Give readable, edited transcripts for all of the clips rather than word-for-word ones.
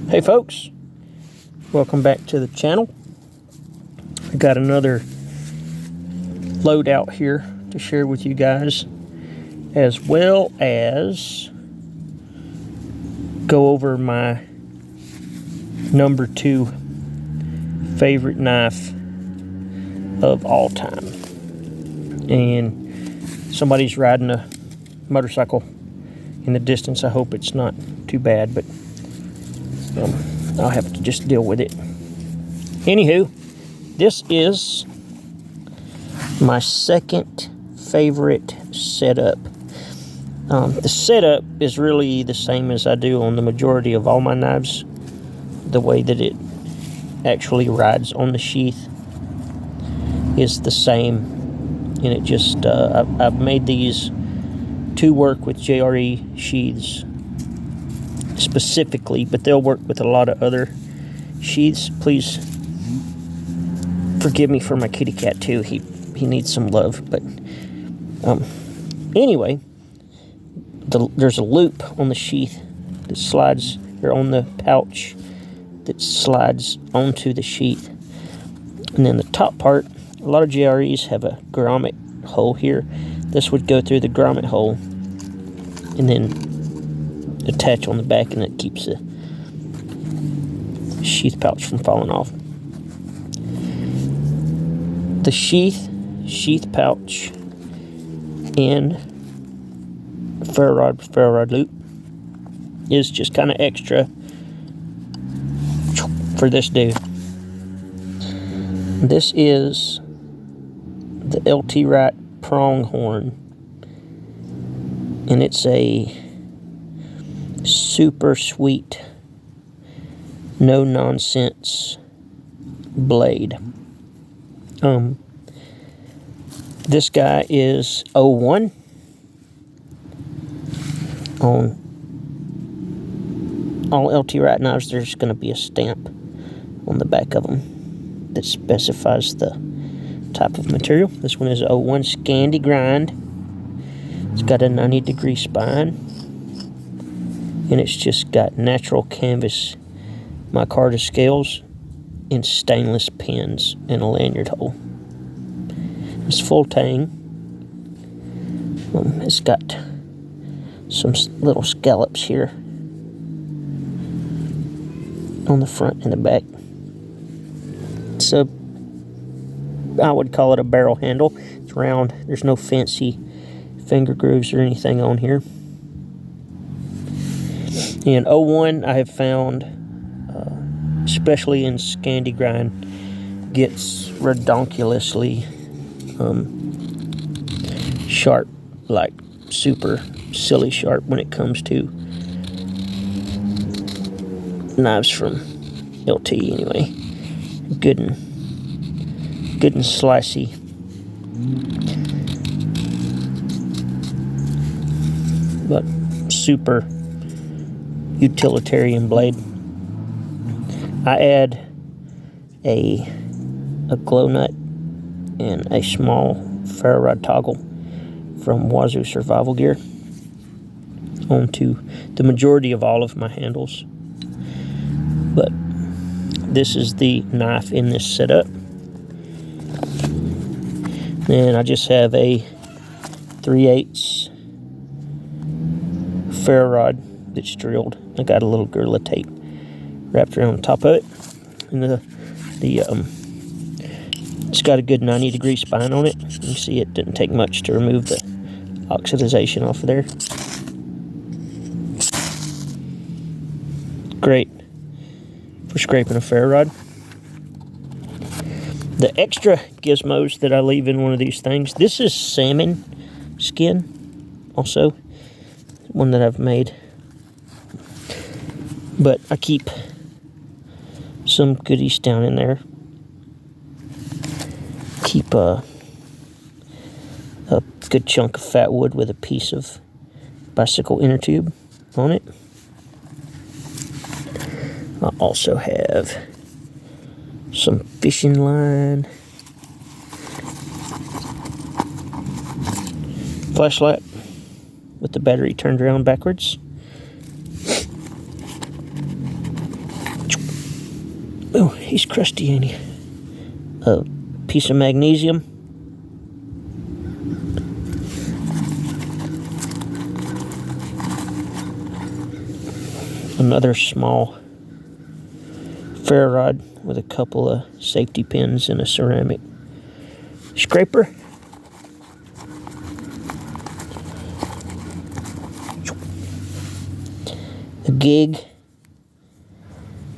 Hey folks, welcome back to the channel. I got another load out here to share with you guys, as well as go over my number 2 favorite knife of all time. And somebody's riding a motorcycle in the distance. I hope it's not too bad, but I'll have to just deal with it. Anywho, this is my second favorite setup. The setup is really the same as I do on the majority of all my knives. The way that it actually rides on the sheath is the same, and it just I've made these to work with JRE sheaths specifically, but they'll work with a lot of other sheaths. Please forgive me for my kitty cat too. He needs some love. But anyway, there's a loop on the sheath that slides, or on the pouch that slides onto the sheath, and then the top part, a lot of JREs have a grommet hole here. This would go through the grommet hole and then attach on the back, and it keeps the sheath pouch from falling off. The sheath pouch and ferro rod loop is just kind of extra for this dude. This is the LT Wright Pronghorn, and it's a super sweet, no nonsense blade. This guy is 01. On all LT Wright knives, there's going to be a stamp on the back of them that specifies the type of material. This one is 01 Scandi grind. It's got a 90-degree spine, and it's just got natural canvas micarta scales and stainless pins and a lanyard hole. It's full tang. It's got some little scallops here on the front and the back. So I would call it a barrel handle. It's round. There's no fancy finger grooves or anything on here. In 01, I have found, especially in Scandi grind, gets redonkulously sharp, like super silly sharp when it comes to knives from LT anyway. Good and slicey. But super utilitarian blade. I add a glow nut and a small ferro rod toggle from Wazoo Survival Gear onto the majority of all of my handles. But this is the knife in this setup. And I just have a 3/8 ferro rod that's drilled. I got a little Gorilla tape wrapped around the top of it, and it's got a good 90-degree spine on it. You see, it didn't take much to remove the oxidization off of there. Great for scraping a ferro rod. The extra gizmos that I leave in one of these things, this is salmon skin, also one that I've made, but I keep some goodies down in there. Keep a good chunk of fat wood with a piece of bicycle inner tube on it. I also have some fishing line, flashlight with the battery turned around backwards, Oh, he's crusty, ain't he? A piece of magnesium. Another small ferro rod with a couple of safety pins and a ceramic scraper. A gig.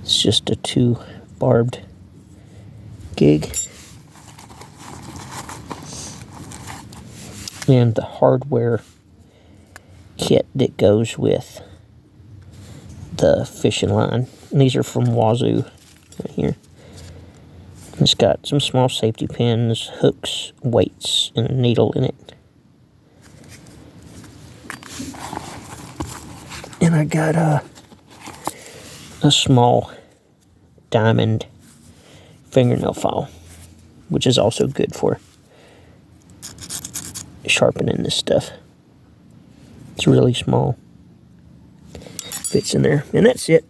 It's just a 2 barbed gig. And the hardware kit that goes with the fishing line. And these are from Wazoo right here. It's got some small safety pins, hooks, weights, and a needle in it. And I got a small diamond fingernail file, which is also good for sharpening this stuff. It's really small. Fits in there. And that's it.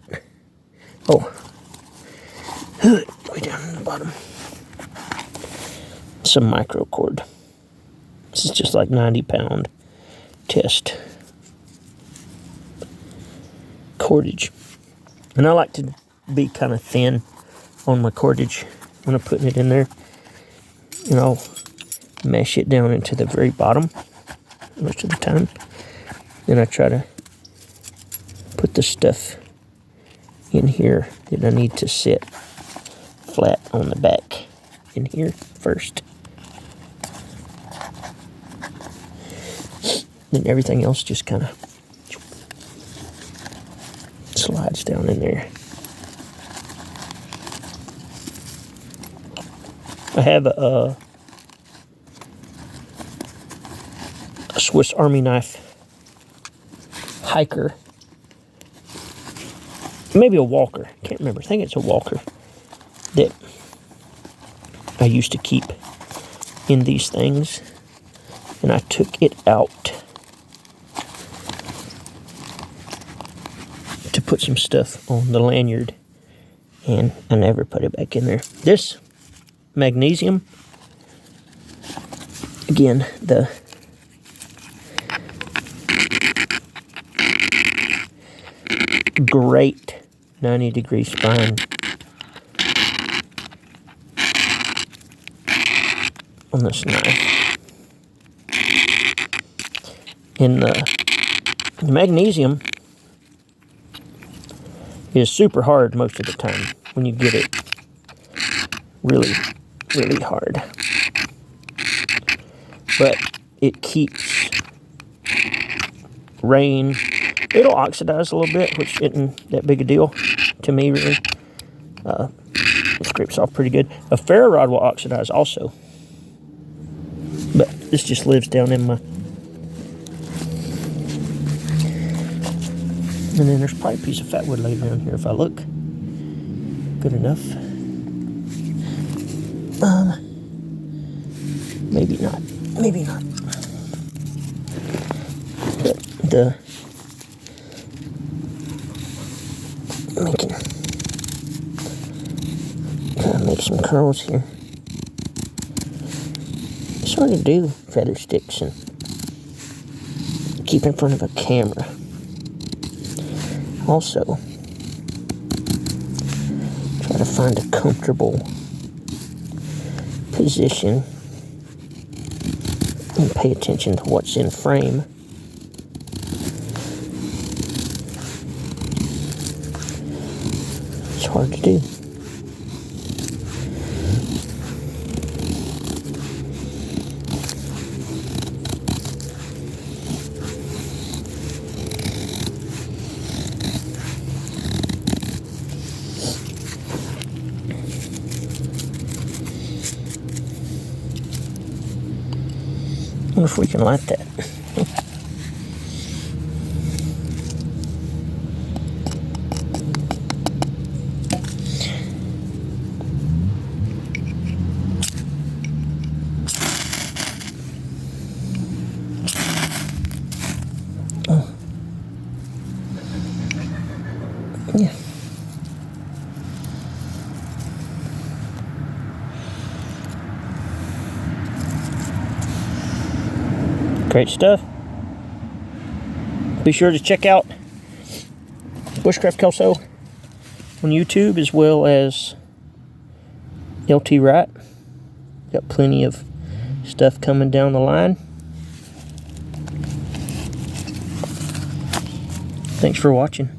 Oh. Way down in the bottom. Some micro cord. This is just like 90-pound test cordage. And I like to be kind of thin on my cordage when I'm putting it in there. And I'll mesh it down into the very bottom most of the time. Then I try to put the stuff in here that I need to sit flat on the back in here first. Then everything else just kind of slides down in there. I have a Swiss Army knife hiker. Maybe a walker. Can't remember. I think it's a walker that I used to keep in these things. And I took it out to put some stuff on the lanyard. And I never put it back in there. This magnesium, again, the great 90-degree spine on this knife. And the magnesium is super hard most of the time when you get it really, really hard. But it keeps rain. It'll oxidize a little bit, which isn't that big a deal to me, really. It scrapes off pretty good. A ferro rod will oxidize also. But this just lives down in my... And then there's probably a piece of fat wood laid around here if I look good enough. Maybe not. Maybe not. But make some curls here. It's hard to do feather sticks and keep in front of a camera. Also, try to find a comfortable position and pay attention to what's in frame. It's hard to do. I wonder if we can light that. Yeah. Great stuff. Be sure to check out Bushcraft Kelso on YouTube, as well as LT Wright. Got plenty of stuff coming down the line. Thanks for watching.